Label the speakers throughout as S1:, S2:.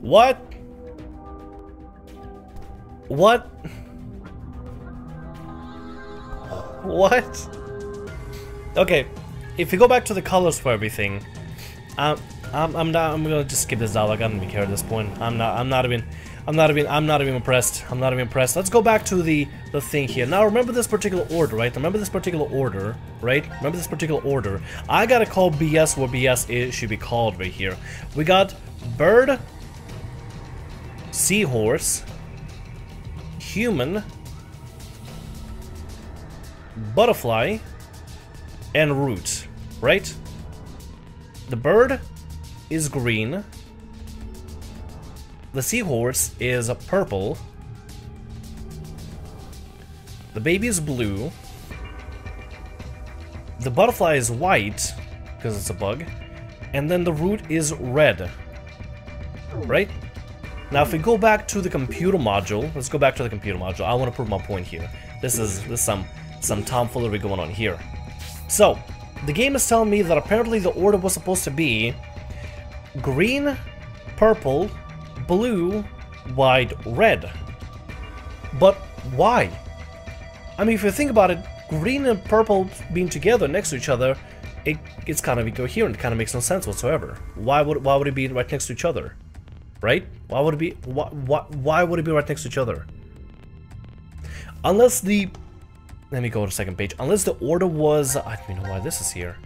S1: What? What? What? Okay, if you go back to the colors for everything, I'm gonna just skip this out. Like, I don't even care at this point. I'm not even impressed. I'm not even impressed. Let's go back to the thing here. Now remember this particular order, right? Remember this particular order, right? Remember this particular order. I gotta call BS what BS should be called right here. We got bird, seahorse, human, butterfly, and root, right? The bird is green. The seahorse is purple. The baby is blue. The butterfly is white, because it's a bug. And then the root is red. Right? Now if we go back to the computer module, let's go back to the computer module. I want to prove my point here. This is some tomfoolery going on here. So, the game is telling me that apparently the order was supposed to be green, purple, blue, white, red. But why? I mean, if you think about it, green and purple being together next to each other, it's kind of incoherent. It kind of makes no sense whatsoever. Why would it be right next to each other? Right? Why would it be why would it be right next to each other? Unless the let me go to the second page. Unless the order was I don't even know why this is here.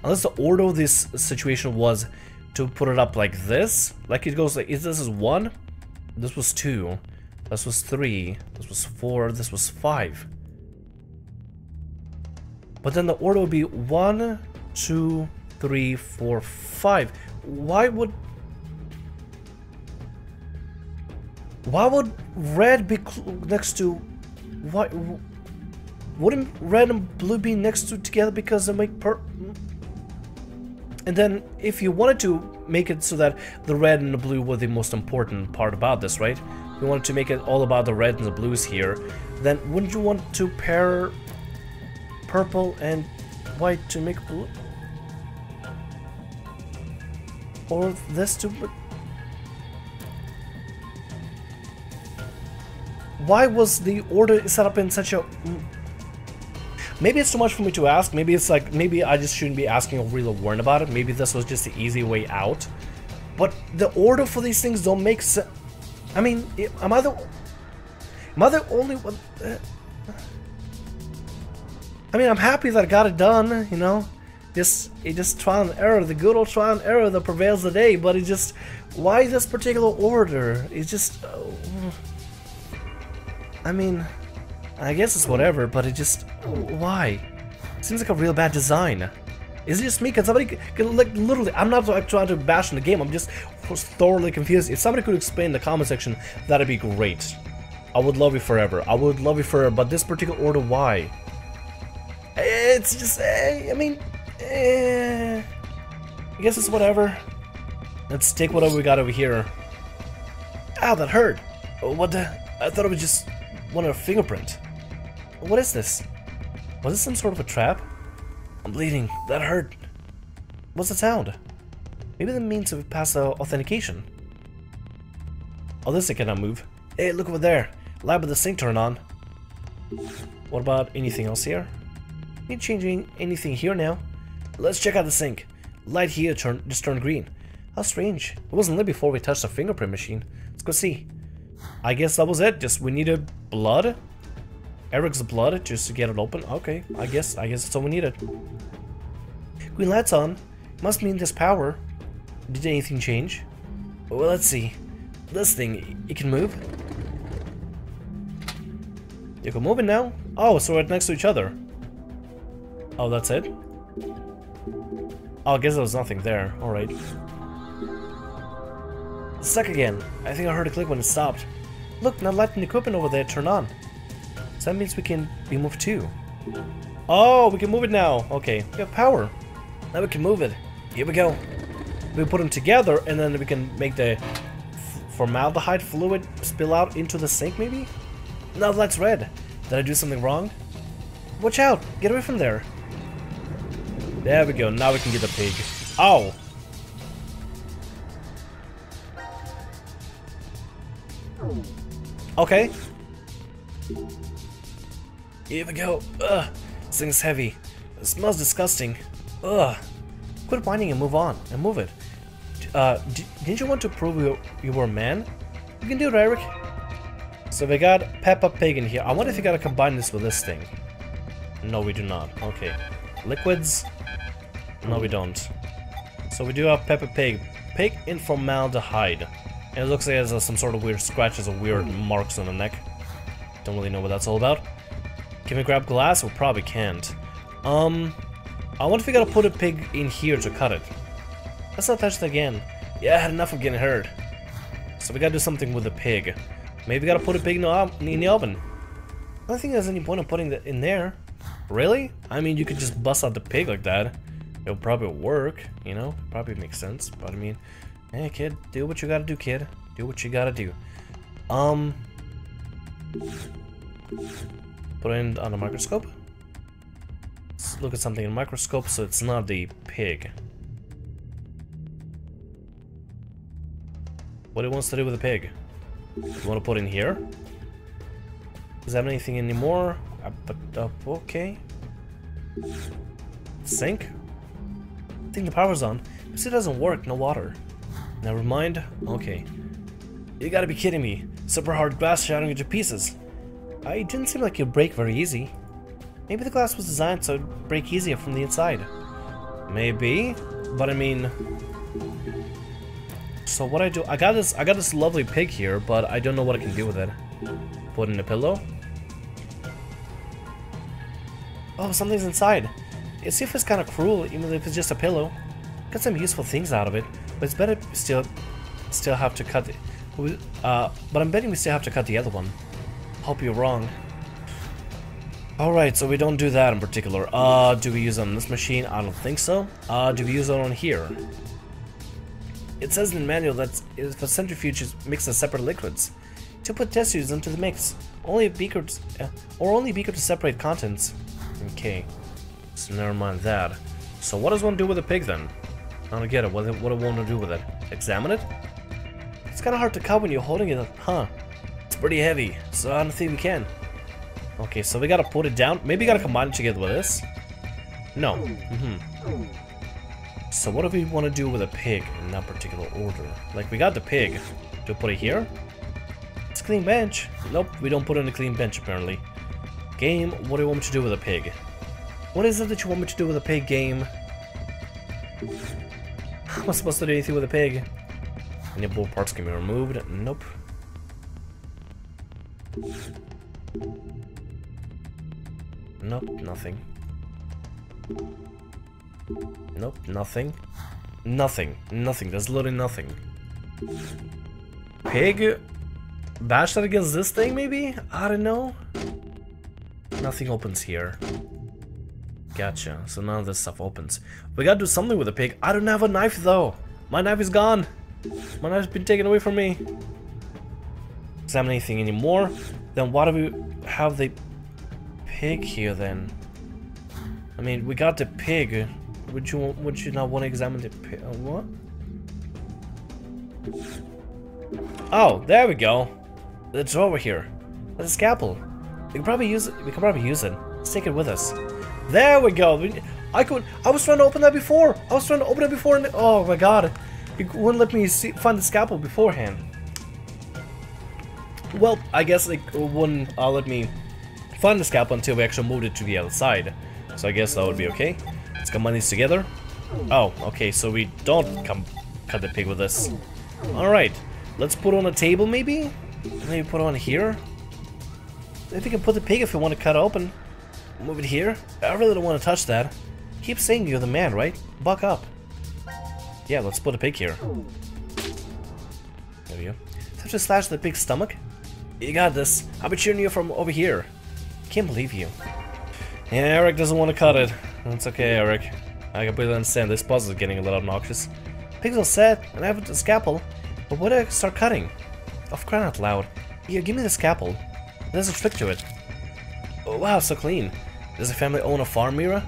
S1: Unless the order of this situation was to put it up like this, like it goes like this is 1, this was 2, this was 3, this was 4, this was 5. But then the order would be 1, 2, 3, 4, 5. Why would red be next to why? Wouldn't red and blue be next to together because they make And then if you wanted to make it so that the red and the blue were the most important part about this, right? You wanted to make it all about the red and the blues here, then wouldn't you want to pair purple and white to make blue? Or this to... Why was the order set up in such a... Maybe it's too much for me to ask. Maybe it's like, maybe I just shouldn't be asking or really worrying about it. Maybe this was just the easy way out. But the order for these things don't make sense. I mean, am I the only one? I mean, I'm happy that I got it done, you know. Just trial and error, the good old trial and error that prevails the day. But it just, why this particular order? It's just, I mean, I guess it's whatever, but it just... Why? Seems like a real bad design. Is it just me? Can somebody... like, literally, I'm not like, trying to bash on the game, I'm just thoroughly confused. If somebody could explain in the comment section, that'd be great. I would love you forever. I would love you forever, but this particular order, why? It's just... I mean... I guess it's whatever. Let's take whatever we got over here. Ow, that hurt! What the... I thought it was just... one of a fingerprint. What is this? Was this some sort of a trap? I'm bleeding. That hurt. What's the sound? Maybe that means to pass the authentication. Oh, this thing cannot move. Hey, look over there. Lab with the sink turned on. What about anything else here? Need changing anything here now? Let's check out the sink. Light here just turned green. How strange. It wasn't lit before we touched the fingerprint machine. Let's go see. I guess that was it. Just we needed blood. Eric's blood just to get it open. Okay, I guess that's all we needed. Green light's on. Must mean there's power. Did anything change? Well, let's see. This thing, it can move. You can move it now. Oh, so we're next to each other. Oh, that's it? Oh, I guess there was nothing there. Alright. Stuck again. I think I heard a click when it stopped. Look, now lighting equipment over there turned on. So that means we can be moved too. Oh, we can move it now. Okay, we have power. Now we can move it. Here we go. We put them together and then we can make the formaldehyde fluid spill out into the sink maybe? Now the light's red. Did I do something wrong? Watch out! Get away from there. There we go. Now we can get the pig. Ow! Okay. Here we go. Ugh. This thing's heavy. It smells disgusting. Ugh. Quit whining and move on. And move it. Didn't you want to prove you were a man? You can do it, Eric. So we got Peppa Pig in here. I wonder if you gotta combine this with this thing. No, we do not. Okay. Liquids? No, we don't. So we do have Peppa Pig. Pig in formaldehyde. And it looks like it has some sort of weird scratches or weird marks on the neck. Don't really know what that's all about. Can we grab glass? We probably can't. I wonder if we gotta put a pig in here to cut it. Let's not touch it again. Yeah, I had enough of getting hurt. So we gotta do something with the pig. Maybe we gotta put a pig in the oven. I don't think there's any point in putting that in there. Really? I mean, you could just bust out the pig like that. It'll probably work, you know? Probably makes sense. But I mean, hey kid, do what you gotta do, kid. Do what you gotta do. Put it on a microscope. Let's look at something in a microscope so it's not the pig. What it wants to do with the pig? You want to put in here? Does it have anything anymore? Okay. Sink? I think the power's on. This doesn't work, no water. Never mind. Okay. You gotta be kidding me. Super hard glass shattering into pieces. It didn't seem like it'd break very easy. Maybe the glass was designed so it'd break easier from the inside. Maybe, but I mean... So what I do... I got this lovely pig here, but I don't know what I can do with it. Put in a pillow. Oh, something's inside. It seems it's kind of cruel, even if it's just a pillow. Got some useful things out of it, but it's better still have to cut it. But I'm betting we still have to cut the other one. Hope you're wrong. Alright, so we don't do that in particular. Do we use it on this machine? I don't think so. Do we use it on here? It says in the manual that if a centrifuge mixes separate liquids, to put test tubes into the mix. Only a beaker to separate contents. Okay, so never mind that. So what does one do with a pig then? I don't get it. What do one want to do with it? Examine it? It's kind of hard to cut when you're holding it, huh? It's pretty heavy, so I don't think we can. Okay, so we gotta put it down. Maybe we gotta combine it together with this. No. So what do we want to do with a pig in that particular order? Like, we got the pig. Do we put it here? It's a clean bench. Nope, we don't put it on a clean bench apparently. Game, what do you want me to do with a pig? What is it that you want me to do with a pig, game? Am I supposed to do anything with a pig? Any both parts can be removed? Nope. Nope, nothing. Nope, nothing. Nothing. There's literally nothing. Pig? Bash that against this thing, maybe? I don't know. Nothing opens here. Gotcha. So none of this stuff opens. We gotta do something with the pig. I don't have a knife, though. My knife is gone. My knife's been taken away from me. Examine anything anymore? Then why do we have the pig here, then? I mean, we got the pig. Would you not want to examine the pig? What? Oh, there we go. It's over here. There's a scalpel. We can probably use it. Let's take it with us. There we go. I was trying to open that before. And oh my god, it wouldn't let me find the scalpel beforehand. Well, I guess it wouldn't let me find the scalpel until we actually moved it to the other side. So I guess that would be okay. Let's combine these together. Oh, okay, so we don't cut the pig with this. Alright, let's put it on a table maybe? Maybe put it on here? Maybe we can put the pig if we want to cut it open. Move it here. I really don't want to touch that. Keep saying you're the man, right? Buck up. Yeah, let's put a pig here. There we go. Have to slash the pig's stomach? You got this. I'll be cheering you from over here. Can't believe you. Yeah, Eric doesn't want to cut it. That's okay, Eric. I completely understand. This puzzle is getting a little obnoxious. Pig's all set, and I have a scalpel. But what do I start cutting? Oh, crying out loud. Here, give me the scalpel. There's a trick to it. Oh, wow, so clean. Does the family own a farm, Mira?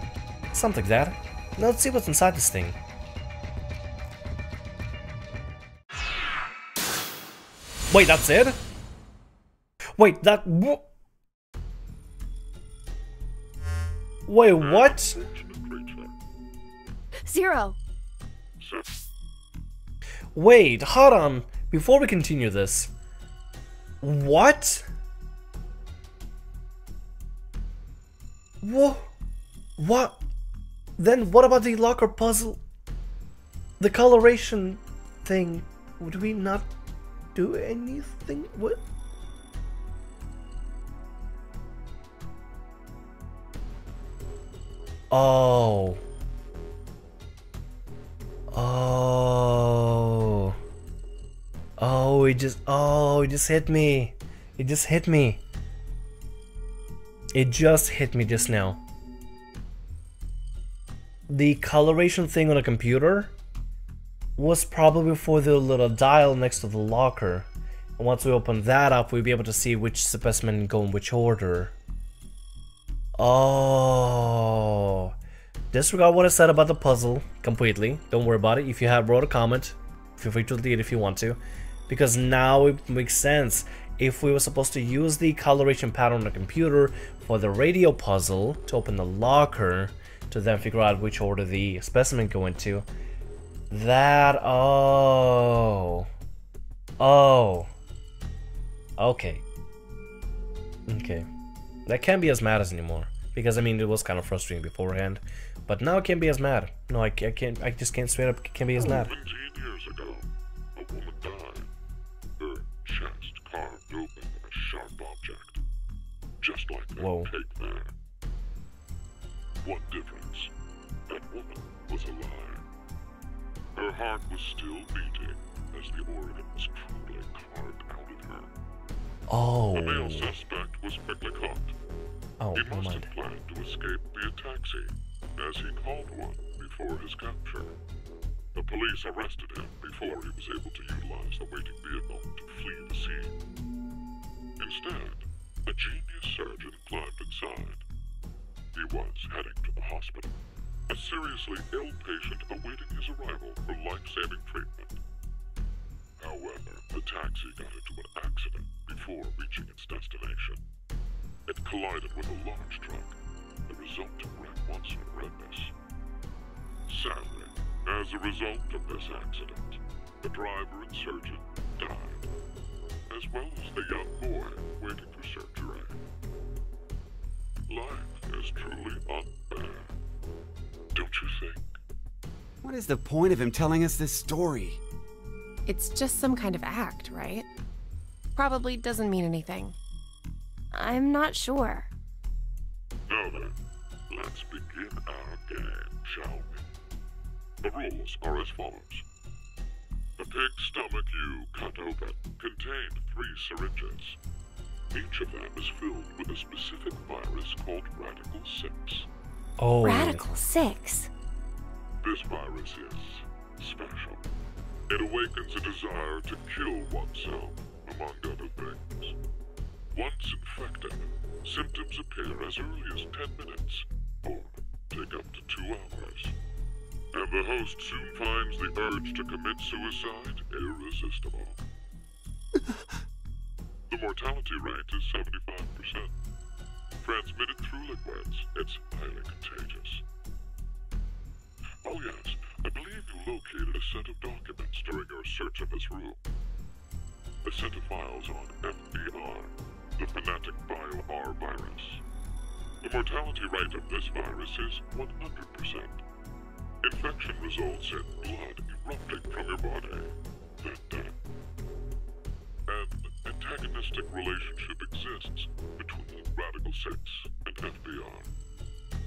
S1: Something like that. Now let's see what's inside this thing. Wait, that's it? Wait, that... Wait, what?
S2: 0.
S1: Wait, hold on. Before we continue this. What? What? Then what about the locker puzzle? The coloration thing? Would we not do anything? What? Oh. Oh. Oh, it just hit me. It just hit me. It just hit me just now. The coloration thing on a computer was probably for the little dial next to the locker. And once we open that up, we'll be able to see which specimen go in which order. Oh. Disregard what I said about the puzzle completely. Don't worry about it. If you have wrote a comment, feel free to delete it if you want to. Because now it makes sense. If we were supposed to use the coloration pattern on the computer for the radio puzzle to open the locker, to then figure out which order the specimen go into. That, oh. Okay. Okay. That can't be as mad as anymore. Because, I mean, it was kind of frustrating beforehand. But now I can't be as mad. No, I just can't straight up can't be as mad.
S3: 17 years ago, a woman died. Her chest carved open with a sharp object. Just like that pig there. One difference. That woman was alive. Her heart was still beating as the organ was truly carved out of her.
S1: Oh.
S3: The male suspect was quickly caught.
S1: Oh,
S3: he must have planned to escape via taxi, as he called one before his capture. The police arrested him before he was able to utilize the waiting vehicle to flee the scene. Instead, a genius surgeon climbed inside. He was heading to the hospital, a seriously ill patient awaiting his arrival for life-saving treatment. However, the taxi got into an accident before reaching its destination. It collided with a large truck. The resulting wreck was horrendous. Sadly, as a result of this accident, the driver and surgeon died, as well as the young boy waiting for surgery. Life is truly unfair, don't you think?
S4: What is the point of him telling us this story?
S2: It's just some kind of act, right? Probably doesn't mean anything. I'm not sure.
S3: Now then, let's begin our game, shall we? The rules are as follows. The pig's stomach you cut open contained 3 syringes. Each of them is filled with a specific virus called Radical 6.
S1: Oh.
S2: Radical 6?
S3: This virus is special. It awakens a desire to kill oneself, among other things. Once infected, symptoms appear as early as 10 minutes, or take up to 2 hours. And the host soon finds the urge to commit suicide irresistible. The mortality rate is 75%. Transmitted through liquids, it's highly contagious. Oh yes, I believe you located a set of documents during your search of this room. A set of files on FBR, the Fanatic Bile R virus. The mortality rate of this virus is 100%. Infection results in blood erupting from your body, then death. An antagonistic relationship exists between Radical 6 and FBR.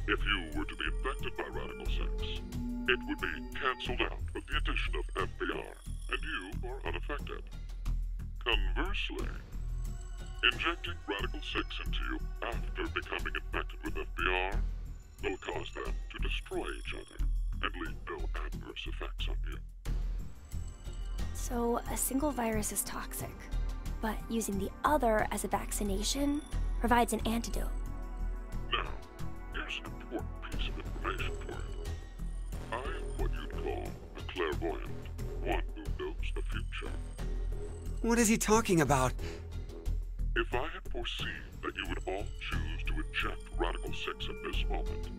S3: If you were to be infected by Radical 6, it would be cancelled out with the addition of FBR, and you are unaffected. Conversely, injecting Radical 6 into you after becoming infected with FBR will cause them to destroy each other and leave no adverse effects on you.
S5: So, a single virus is toxic, but using the other as a vaccination provides an antidote.
S3: Now, here's an important piece of information for you. I am what you'd call a clairvoyant, one who knows the future.
S4: What is he talking about?
S3: If I had foreseen that you would all choose to eject Radical 6 at this moment,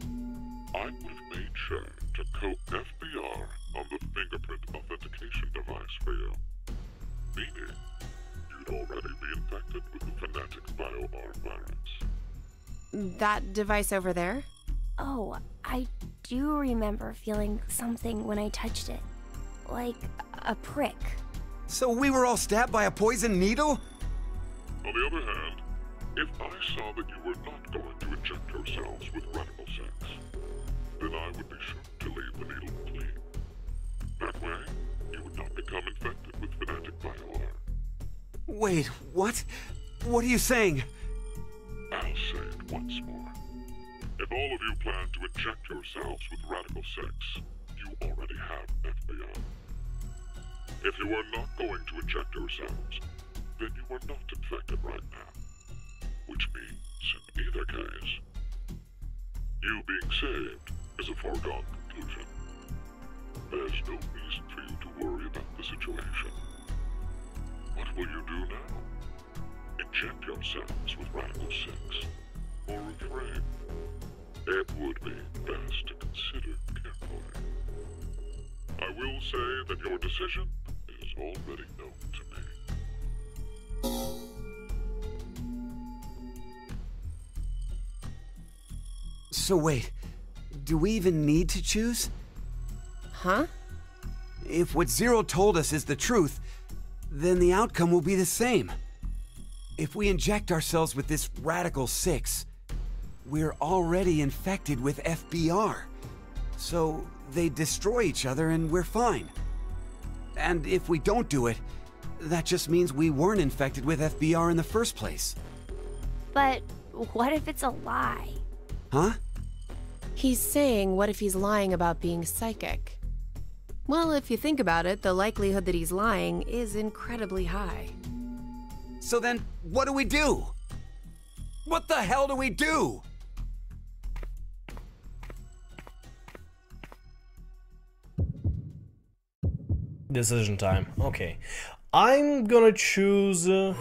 S3: I would have made sure to coat FBR on the fingerprint authentication device for you. Meaning, you'd already be infected with the Fanatic BioR virus.
S2: That device over there?
S5: Oh, I do remember feeling something when I touched it. Like a prick.
S4: So we were all stabbed by a poison needle?
S3: On the other hand, if I saw that you were not going to inject yourselves with Radical 6, then I would be sure to leave the needle clean. That way, you would not become infected with Fanatic BioR.
S4: Wait, what? What are you saying?
S3: I'll say it once more. If all of you plan to inject yourselves with Radical 6, you already have FBR. If you are not going to inject yourselves, then you are not infected right now. Which means, in either case, you being saved is a foregone conclusion. There's no reason for you to worry about the situation. What will you do now? Inject yourselves with Radical 6, or refrain? It would be best to consider carefully. I will say that your decision is already known to me.
S4: So wait, do we even need to choose?
S2: Huh?
S4: If what Zero told us is the truth, then the outcome will be the same. If we inject ourselves with this Radical 6, we're already infected with FBR. So they destroy each other and we're fine. And if we don't do it, that just means we weren't infected with FBR in the first place.
S5: But what if it's a lie?
S4: Huh?
S2: He's saying, what if he's lying about being psychic? Well, if you think about it, the likelihood that he's lying is incredibly high.
S4: So then, what do we do? What the hell do we do?
S1: Decision time. Okay. I'm gonna choose... so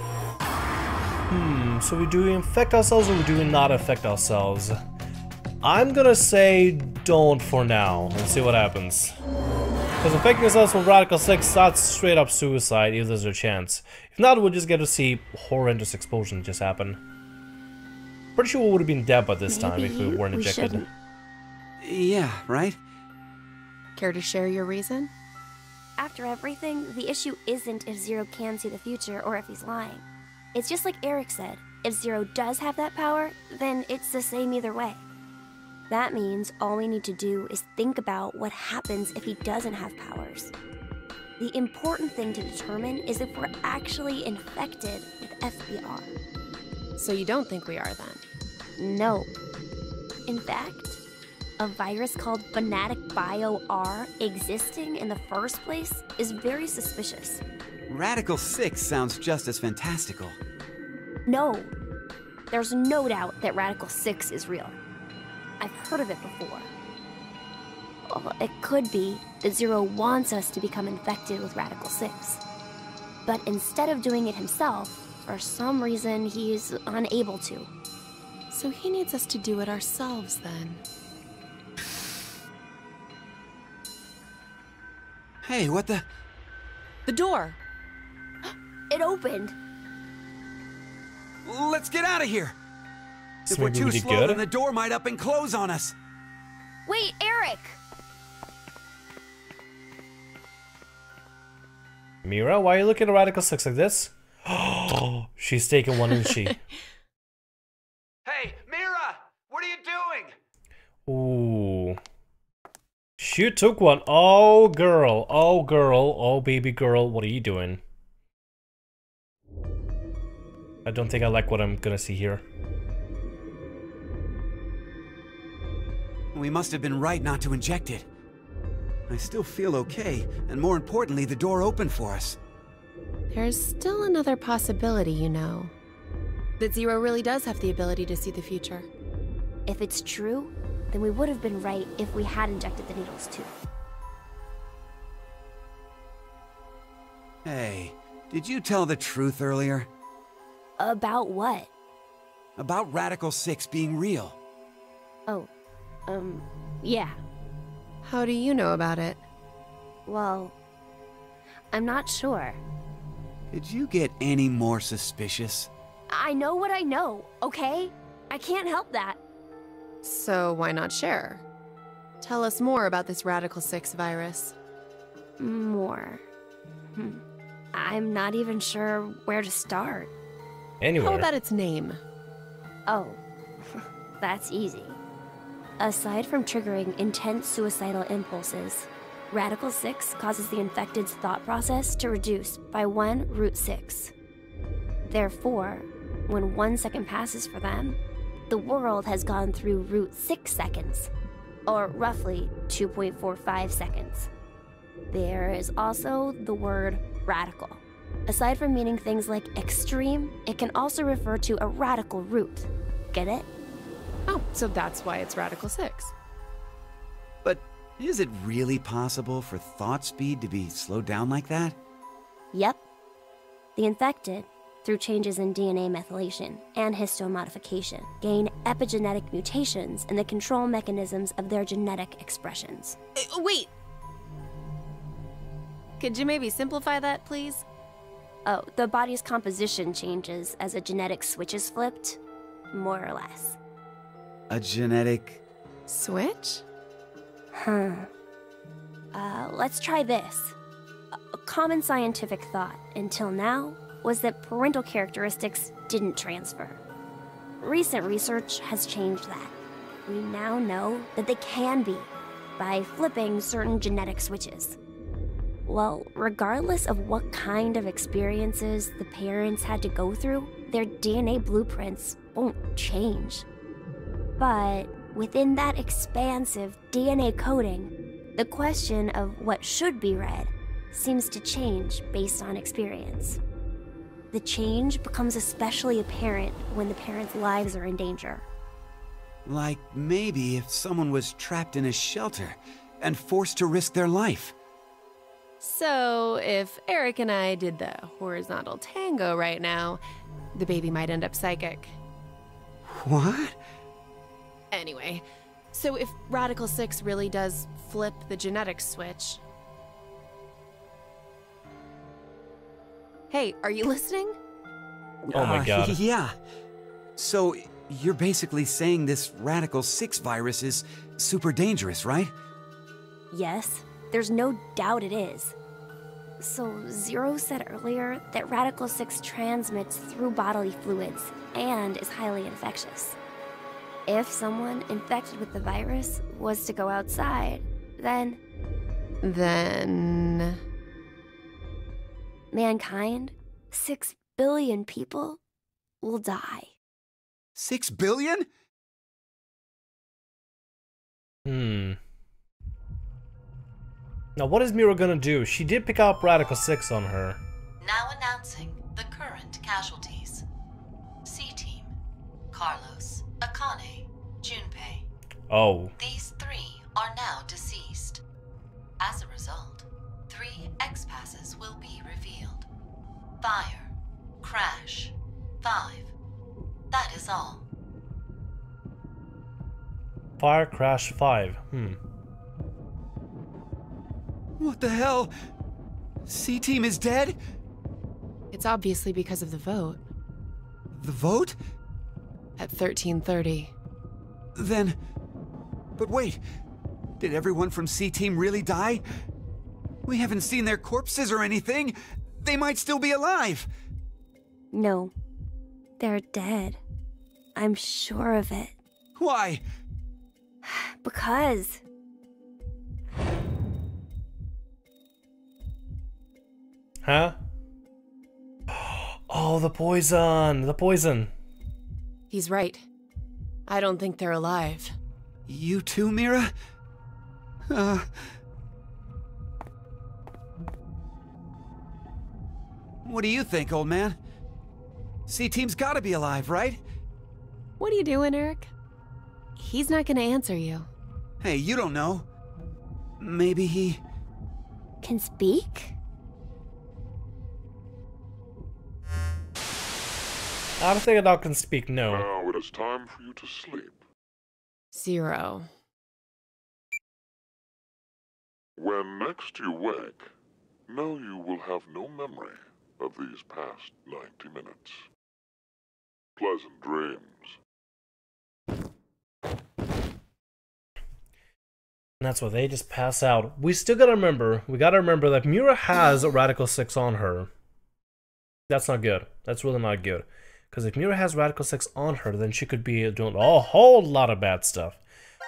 S1: we do infect ourselves or we do not infect ourselves? I'm gonna say don't for now. Let's see what happens. Because infecting ourselves with Radical 6, that's straight up suicide if there's a chance. If not, we'll just get to see horrendous explosions just happen. Pretty sure we would have been dead by this time if we weren't ejected.
S5: Shouldn't.
S4: Yeah, right?
S2: Care to share your reason?
S5: After everything, the issue isn't if Zero can see the future or if he's lying. It's just like Eric said, if Zero does have that power, then it's the same either way. That means all we need to do is think about what happens if he doesn't have powers. The important thing to determine is if we're actually infected with FBR.
S2: So you don't think we are then?
S5: No. In fact, a virus called Fanatic BioR existing in the first place is very suspicious.
S4: Radical 6 sounds just as fantastical.
S5: No. There's no doubt that Radical 6 is real. I've heard of it before. Well, it could be that Zero wants us to become infected with Radical 6. But instead of doing it himself, for some reason he's unable to.
S2: So he needs us to do it ourselves then.
S4: Hey, what the?
S2: The door!
S5: It opened!
S4: Let's get out of here!
S1: So
S4: If we're
S1: maybe
S4: too
S1: we did
S4: slow,
S1: good?
S4: then the door might up and close on us.
S5: Wait, Eric!
S1: Mira, why are you looking at Radical 6 like this? Oh, she's taking one, isn't she?
S4: Hey, Mira! What are you doing?
S1: Ooh. She took one. Oh, girl. Oh, girl. Oh, baby girl. What are you doing? I don't think I like what I'm gonna see here.
S4: We must have been right not to inject it. I still feel okay, and more importantly, the door opened for us.
S2: There's still another possibility, you know. That Zero really does have the ability to see the future.
S5: If it's true, then we would have been right if we had injected the needles too.
S4: Hey, did you tell the truth earlier?
S5: About what?
S4: About Radical 6 being real.
S5: Oh, yeah.
S2: How do you know about it?
S5: Well, I'm not sure.
S4: Did you get any more suspicious?
S5: I know what I know, okay? I can't help that.
S2: So why not share? Tell us more about this Radical 6 virus.
S5: More. I'm not even sure where to start.
S1: Anywhere.
S2: How about its name?
S5: Oh, that's easy. Aside from triggering intense suicidal impulses, Radical 6 causes the infected's thought process to reduce by 1√6. Therefore, when 1 second passes for them, the world has gone through √6 seconds, or roughly 2.45 seconds. There is also the word radical. Aside from meaning things like extreme, it can also refer to a radical root. Get it?
S2: Oh, so that's why it's Radical 6.
S4: But is it really possible for thought speed to be slowed down like that?
S5: Yep. The infected, through changes in DNA methylation and histomodification, gain epigenetic mutations in the control mechanisms of their genetic expressions.
S2: Wait! Could you maybe simplify that, please?
S5: Oh, the body's composition changes as a genetic switch is flipped, more or less.
S4: A genetic...
S2: Switch?
S5: Let's try this. A common scientific thought, until now, was that parental characteristics didn't transfer. Recent research has changed that. We now know that they can be, by flipping certain genetic switches. Well, regardless of what kind of experiences the parents had to go through, their DNA blueprints won't change. But within that expansive DNA coding, the question of what should be read seems to change based on experience. The change becomes especially apparent when the parents' lives are in danger.
S4: Like maybe if someone was trapped in a shelter and forced to risk their life.
S2: So, if Eric and I did the horizontal tango right now, the baby might end up psychic.
S4: What?
S2: Anyway, so if Radical 6 really does flip the genetic switch... Hey, are you listening?
S1: Oh my god.
S4: Yeah. So, you're basically saying this Radical 6 virus is super dangerous, right?
S5: Yes, there's no doubt it is. So, Zero said earlier that Radical 6 transmits through bodily fluids and is highly infectious. If someone infected with the virus was to go outside, then mankind, 6 billion people, will die.
S4: 6 billion?
S1: Now what is Mira gonna do? She did pick up Radical 6 on her.
S6: Now announcing the current casualties. C-Team, Carlos, Akane, Junpei.
S1: Oh.
S6: These 3 are now deceased. As a result, 3 X-passes will be revealed. Fire, Crash, 5. That is all.
S1: Fire Crash 5.
S4: What the hell? C-Team is dead?
S2: It's obviously because of the vote.
S4: The vote?
S2: At 13:30.
S4: Then... But wait, did everyone from C-Team really die? We haven't seen their corpses or anything. They might still be alive.
S5: No, they're dead. I'm sure of it.
S4: Why?
S5: Because...
S1: Huh? Oh, the poison! The poison!
S2: He's right. I don't think they're alive.
S4: You too, Mira? What do you think, old man? C-Team's gotta be alive, right?
S2: What are you doing, Eric? He's not gonna answer you.
S4: Hey, you don't know. Maybe he...
S5: can speak?
S1: I don't think a dog can speak, no.
S3: Now it is time for you to sleep.
S2: 0.
S3: When next you wake, know you will have no memory of these past 90 minutes. Pleasant dreams.
S1: And that's what they just pass out. We gotta remember that Mira has a Radical 6 on her. That's not good. That's really not good. Because if Mira has Radical 6 on her, then she could be doing a whole lot of bad stuff.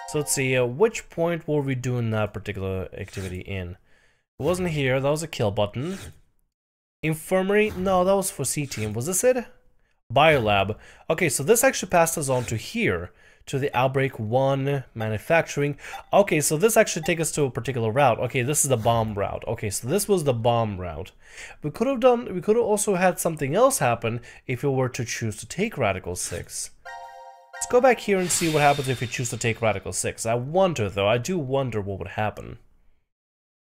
S1: So let's see, which point were we doing that particular activity in? It wasn't here, that was a kill button. Infirmary? No, that was for C-Team. Was this it? Biolab. Okay, so this actually passed us on to here. To the Outbreak 1 manufacturing. Okay, so this actually takes us to a particular route. Okay, this is the bomb route. Okay, so this was the bomb route. We could have also had something else happen if we were to choose to take Radical 6. Let's go back here and see what happens if we choose to take Radical 6. I wonder though, I do wonder what would happen.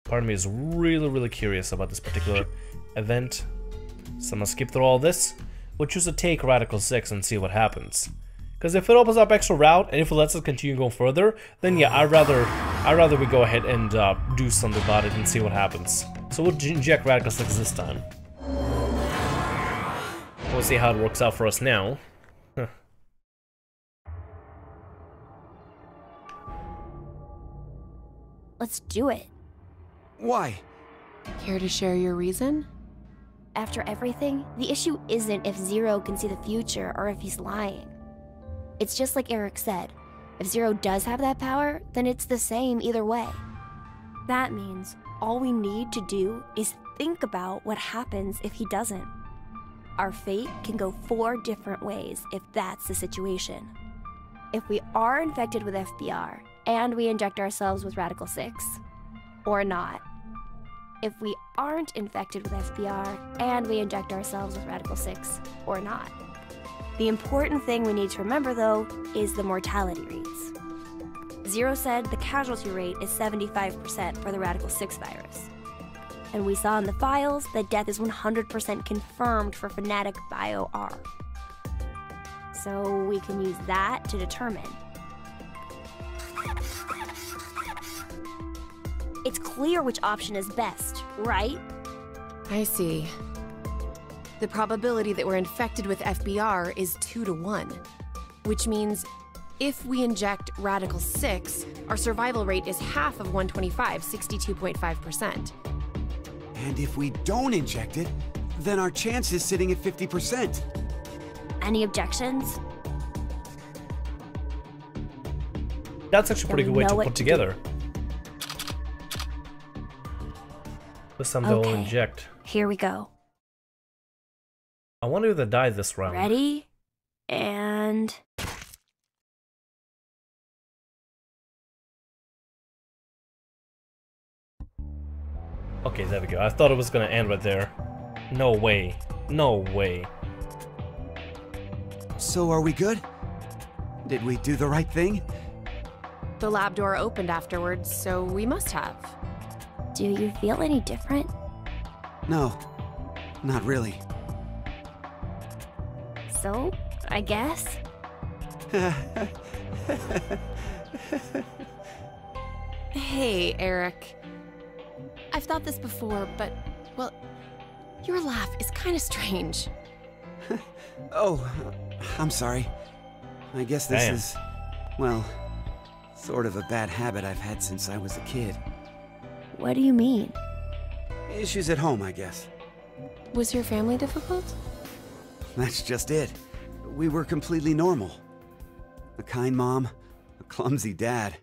S1: Part of me is really, really curious about this particular event. So I'm gonna skip through all this. We'll choose to take Radical 6 and see what happens. Because if it opens up extra route and if it lets us continue going further, then yeah, I'd rather we go ahead and do something about it and see what happens. So we'll inject Radical 6 this time. We'll see how it works out for us now. Huh.
S5: Let's do it.
S4: Why?
S2: Care to share your reason?
S5: After everything, the issue isn't if Zero can see the future or if he's lying. It's just like Eric said. If Zero does have that power, then it's the same either way. That means all we need to do is think about what happens if he doesn't. Our fate can go 4 different ways if that's the situation. If we are infected with FBR and we inject ourselves with Radical 6, or not. If we aren't infected with FBR and we inject ourselves with Radical 6, or not. The important thing we need to remember, though, is the mortality rates. Zero said the casualty rate is 75% for the Radical 6 virus. And we saw in the files that death is 100% confirmed for Fnatic Bio R. So we can use that to determine. It's clear which option is best, right?
S2: I see. The probability that we're infected with FBR is 2 to 1, which means if we inject Radical 6, our survival rate is half of 125, 62.5%.
S4: And if we don't inject it, then our chance is sitting at 50%.
S5: Any objections?
S1: That's actually a pretty good way to put together. This time they'll inject.
S5: Here we go.
S1: I wonder if they die this round.
S5: Ready? And...
S1: Okay, there we go. I thought it was gonna end right there. No way. No way.
S4: So are we good? Did we do the right thing?
S2: The lab door opened afterwards, so we must have.
S5: Do you feel any different?
S4: No, not really.
S5: So, I guess?
S2: Hey, Eric. I've thought this before, but, well, your laugh is kind of strange.
S4: Oh, I'm sorry. I guess this is, well, sort of a bad habit I've had since I was a kid.
S5: What do you mean?
S4: Issues at home, I guess.
S2: Was your family difficult?
S4: That's just it. We were completely normal. A kind mom, a clumsy dad,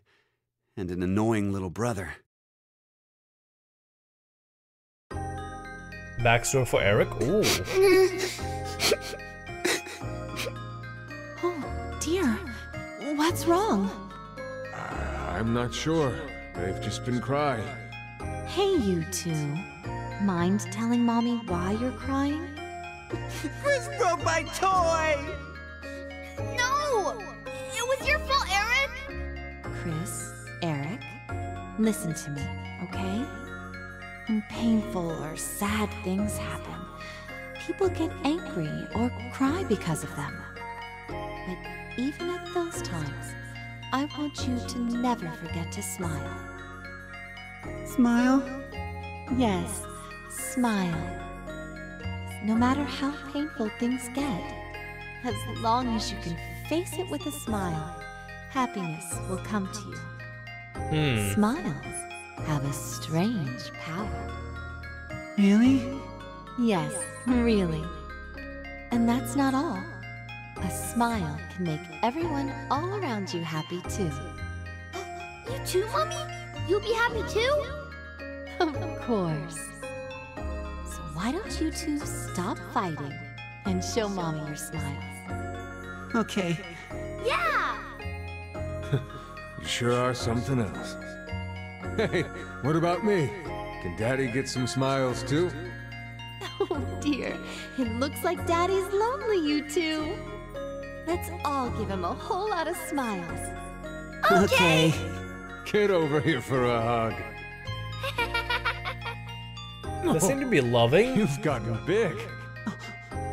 S4: and an annoying little brother.
S1: Backstory for Eric? Ooh.
S7: Oh, dear. What's wrong?
S8: I'm not sure. They've just been crying.
S7: Hey, you two. Mind telling Mommy why you're crying?
S4: Chris broke my toy!
S5: No! It was your fault, Eric!
S7: Chris, Eric, listen to me, okay? When painful or sad things happen, people get angry or cry because of them. But even at those times, I want you to never forget to smile.
S4: Smile?
S7: Yes, smile. No matter how painful things get, as long as you can face it with a smile, happiness will come to you. Smiles have a strange power.
S4: Really?
S7: Yes, really. And that's not all. A smile can make everyone all around you happy too.
S5: You too, Mommy? You'll be happy too?
S7: Of course. So why don't you two stop fighting and show Mommy your smiles?
S4: Okay.
S5: Yeah!
S8: You sure are something else. Hey, what about me? Can Daddy get some smiles too?
S7: Oh dear, it looks like Daddy's lonely, you two. Let's all give him a whole lot of smiles.
S4: Okay.
S8: Get over here for a hug.
S1: They seem to be loving.
S8: You've gotten big.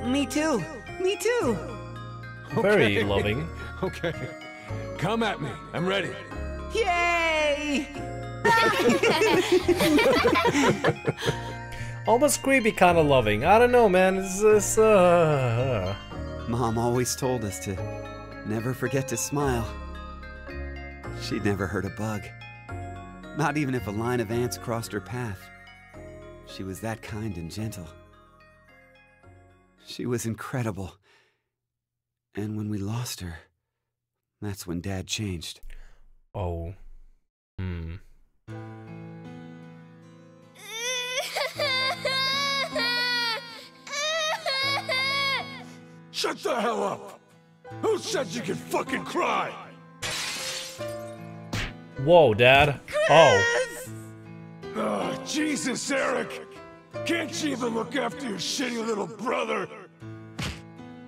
S4: Me too. Me too.
S1: Very
S8: Okay.
S1: loving.
S8: Okay. Come at me. I'm ready.
S4: Yay!
S1: Almost creepy kind of loving. I don't know, man. It's this,
S4: Mom always told us to never forget to smile. She'd never hurt a bug. Not even if a line of ants crossed her path. She was that kind and gentle. She was incredible. And when we lost her, that's when Dad changed.
S1: Oh.
S8: Shut the hell up! Who said you could fucking cry?
S1: Whoa, Dad. Oh.
S8: Oh, Jesus, Eric! Can't you even look after your shitty little brother?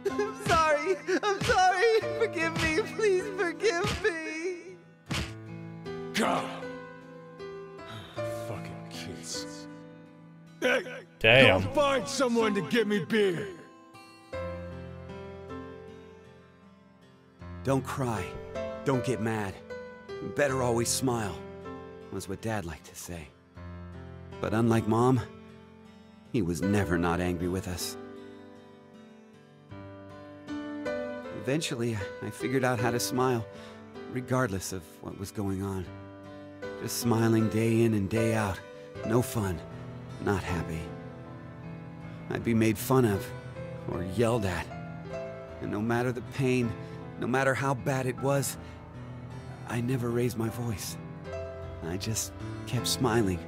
S4: I'm sorry. I'm sorry. Forgive me. Please forgive me.
S8: God. Fucking kids. Hey,
S1: Damn.
S8: go find someone to get me beer.
S4: Don't cry. Don't get mad. You better always smile, was what Dad liked to say. But unlike Mom, he was never not angry with us. Eventually, I figured out how to smile, regardless of what was going on. Just smiling day in and day out. No fun. Not happy. I'd be made fun of, or yelled at. And no matter the pain, no matter how bad it was, I never raised my voice. I just kept smiling.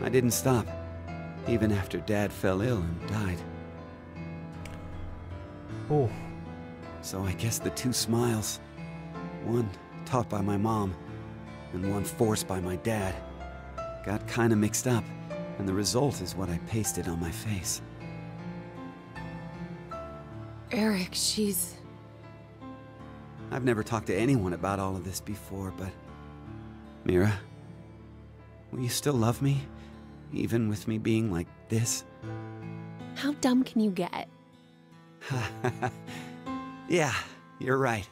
S4: I didn't stop, even after Dad fell ill and died.
S1: Oh.
S4: So I guess the two smiles, one taught by my mom, and one forced by my dad, got kinda mixed up, and the result is what I pasted on my face.
S2: Eric, she's...
S4: I've never talked to anyone about all of this before, but... Mira, will you still love me? Even with me being like this?
S2: How dumb can you get?
S4: Yeah, you're right.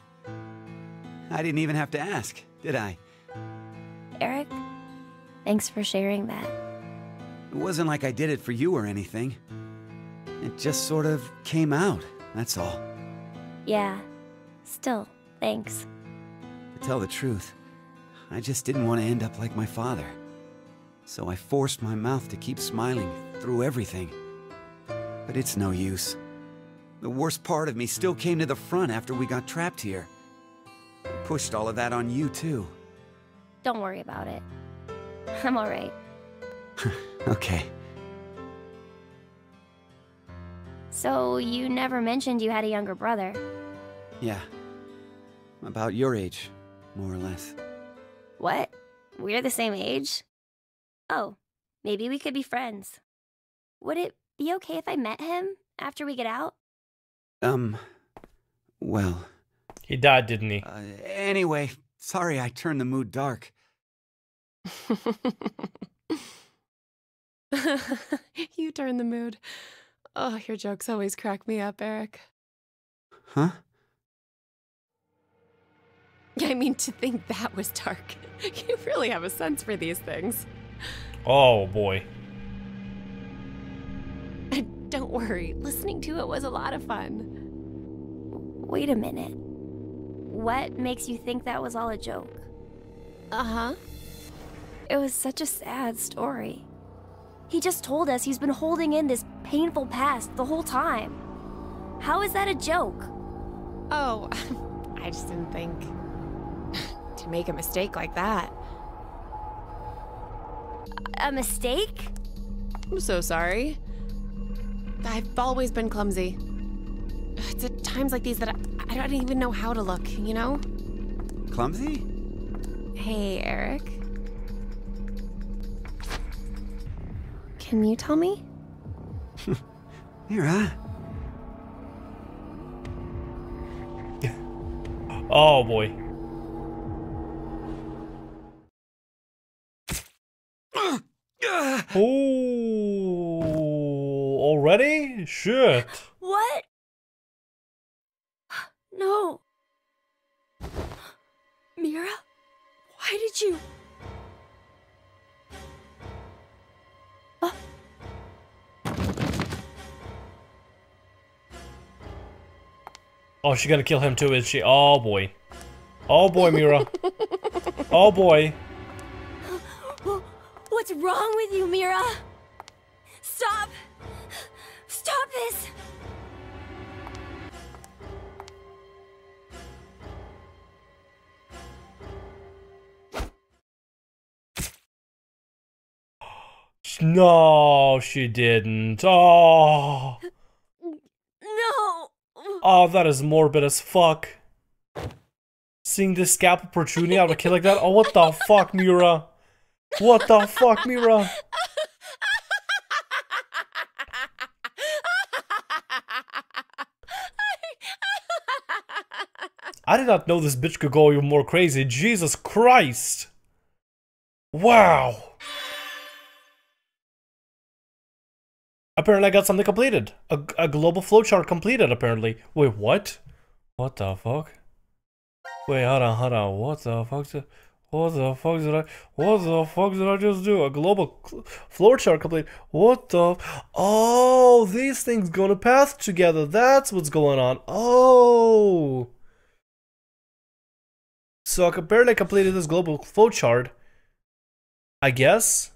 S4: I didn't even have to ask, did I?
S5: Eric, thanks for sharing that.
S4: It wasn't like I did it for you or anything. It just sort of came out, that's all.
S5: Yeah, still, thanks.
S4: To tell the truth, I just didn't want to end up like my father. So I forced my mouth to keep smiling through everything. But it's no use. The worst part of me still came to the front after we got trapped here. I pushed all of that on you, too.
S5: Don't worry about it. I'm alright.
S4: Okay.
S5: So, you never mentioned you had a younger brother.
S4: Yeah. About your age, more or less.
S5: What? We're the same age? Oh, maybe we could be friends. Would it be okay if I met him after we get out?
S4: Well...
S1: He died, didn't he?
S4: Anyway, sorry I turned the mood dark.
S2: You turn the mood. Oh, your jokes always crack me up, Eric.
S4: Huh?
S2: I mean, to think that was dark. You really have a sense for these things.
S1: Oh boy.
S2: Don't worry, listening to it was a lot of fun.
S5: Wait a minute. What makes you think that was all a joke?
S2: Uh-huh.
S5: It was such a sad story. He just told us he's been holding in this painful past the whole time. How is that a joke?
S2: Oh, I just didn't think to make a mistake like that.
S5: A mistake?
S2: I'm so sorry. I've always been clumsy. It's at times like these that I don't even know how to look, you know?
S4: Clumsy?
S2: Hey, Eric. Can you tell me?
S4: Mira?
S1: Oh boy. Oh, already? Shit.
S5: What? No. Mira? Why did you...
S1: Oh, she's gonna kill him too, is she? Oh boy. Oh boy, Mira. Oh boy.
S5: What's wrong with you, Mira? Stop! Stop this!
S1: No, she didn't. Oh.
S5: No!
S1: Oh, that is morbid as fuck. Seeing this scalpel protruding out of a kid like that? Oh, what the fuck, Mira? What the fuck, Mira? I did not know this bitch could go even more crazy. Jesus Christ. Wow. Apparently I got something completed. A global flowchart completed, apparently. Wait, what? What the fuck? Wait, hold on. What the fuck did I just do? A global flowchart complete. What the? Oh, these things go to path together. That's what's going on. Oh. So I barely completed this global flowchart. I guess.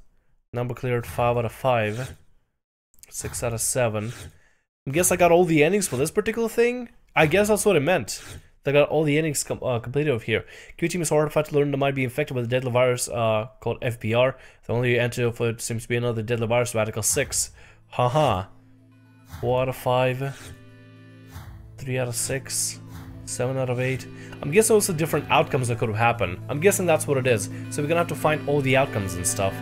S1: Number cleared 5 out of 5. 6 out of 7. I guess I got all the endings for this particular thing. I guess that's what it meant. I got all the endings completed over here. Q team is horrified to learn they might be infected with a deadly virus called FBR. The only antidote seems to be another deadly virus, Radical 6. Haha. 4 out of 5. 3 out of 6. 7 out of 8. I'm guessing also different outcomes that could have happened. I'm guessing that's what it is. So we're gonna have to find all the outcomes and stuff.